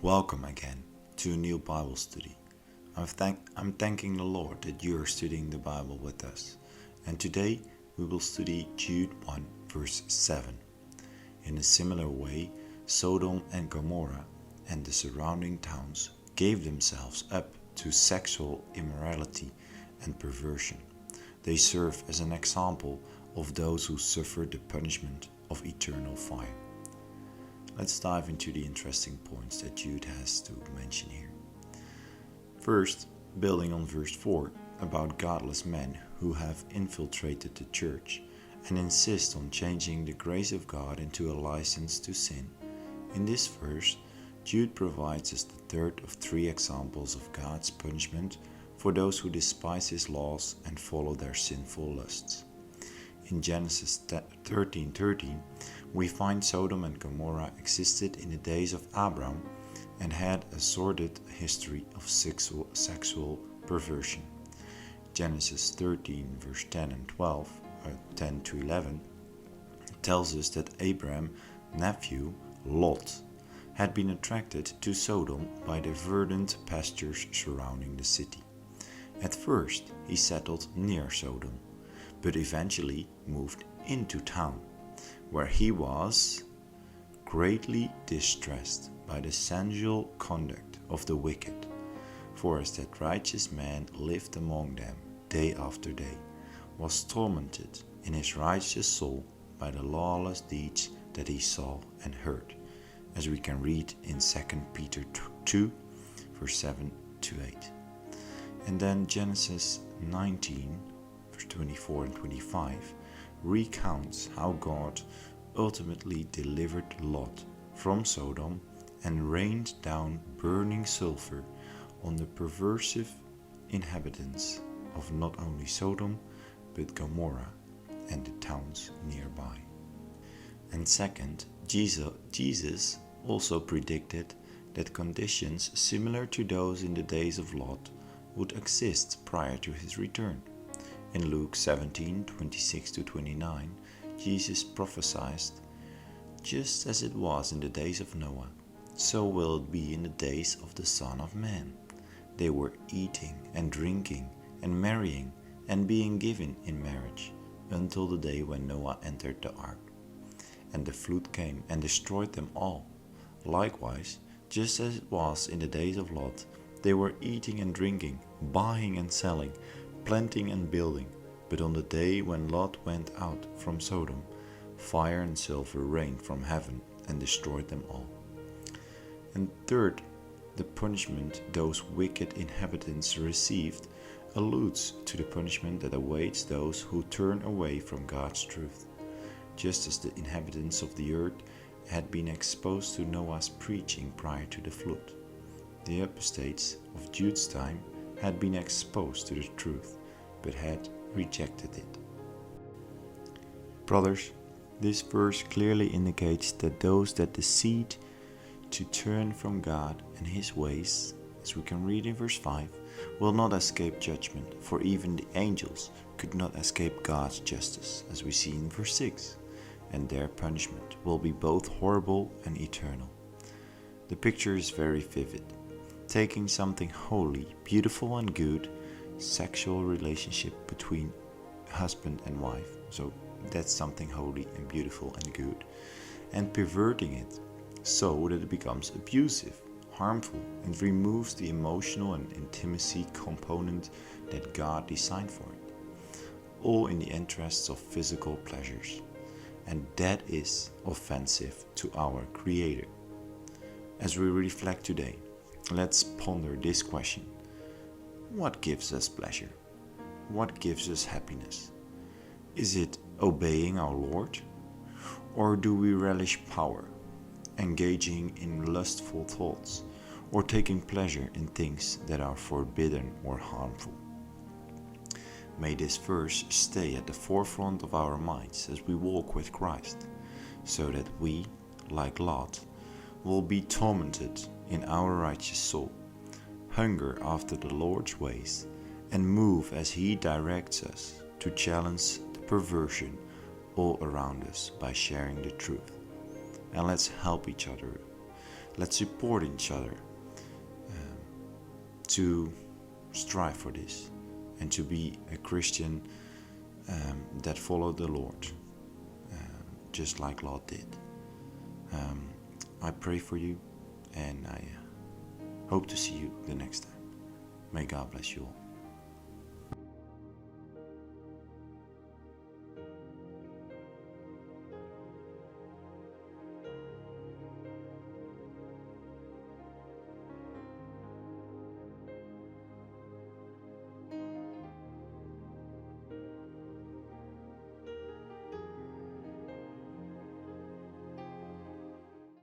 Welcome again to a new Bible study. I'm thanking the Lord that you are studying the Bible with us. And today we will study Jude 1 verse 7. In a similar way, Sodom and Gomorrah and the surrounding towns gave themselves up to sexual immorality and perversion. They serve as an example of those who suffer the punishment of eternal fire. Let's dive into the interesting points that Jude has to mention here. First, building on verse 4 about godless men who have infiltrated the church and insist on changing the grace of God into a license to sin. In this verse, Jude provides us the third of three examples of God's punishment for those who despise His laws and follow their sinful lusts. In Genesis 13:13, we find Sodom and Gomorrah existed in the days of Abram and had a sordid history of sexual perversion. Genesis 13 verse 10 and 12, 10 to 11, tells us that Abraham's nephew, Lot, had been attracted to Sodom by the verdant pastures surrounding the city. At first, he settled near Sodom, but eventually moved into town, where he was greatly distressed by the sensual conduct of the wicked, for as that righteous man lived among them day after day, was tormented in his righteous soul by the lawless deeds that he saw and heard, as we can read in 2 Peter 2, verse 7 to 8. And then Genesis 19, verse 24 and 25, recounts how God ultimately delivered Lot from Sodom and rained down burning sulfur on the perversive inhabitants of not only Sodom but Gomorrah and the towns nearby. And second, Jesus also predicted that conditions similar to those in the days of Lot would exist prior to his return. In Luke 17:26-29, Jesus prophesied, "Just as it was in the days of Noah, so will it be in the days of the Son of Man. They were eating and drinking and marrying and being given in marriage until the day when Noah entered the ark. And the flood came and destroyed them all. Likewise, just as it was in the days of Lot, they were eating and drinking, buying and selling, planting and building. But on the day when Lot went out from Sodom, fire and sulfur rained from heaven and destroyed them all." And third, the punishment those wicked inhabitants received alludes to the punishment that awaits those who turn away from God's truth. Just as the inhabitants of the earth had been exposed to Noah's preaching prior to the flood, the apostates of Jude's time had been exposed to the truth, but had rejected it. Brothers, this verse clearly indicates that those that decide to turn from God and His ways, as we can read in verse 5, will not escape judgment, for even the angels could not escape God's justice, as we see in verse 6, and their punishment will be both horrible and eternal. The picture is very vivid, taking something holy, beautiful and good, sexual relationship between husband and wife, so that's something holy and beautiful and good, and perverting it so that it becomes abusive, harmful, and removes the emotional and intimacy component that God designed for it, all in the interests of physical pleasures, and that is offensive to our Creator. As we reflect today, let's ponder this question: what gives us pleasure? What gives us happiness? Is it obeying our Lord? Or do we relish power, engaging in lustful thoughts, or taking pleasure in things that are forbidden or harmful? May this verse stay at the forefront of our minds as we walk with Christ, so that we, like Lot, will be tormented in our righteous soul, hunger after the Lord's ways, and move as He directs us to challenge the perversion all around us by sharing the truth. And let's help each other Let's support each other to strive for this and to be a Christian that followed the Lord, just like Lot did. I pray for you, and I hope to see you the next time. May God bless you all.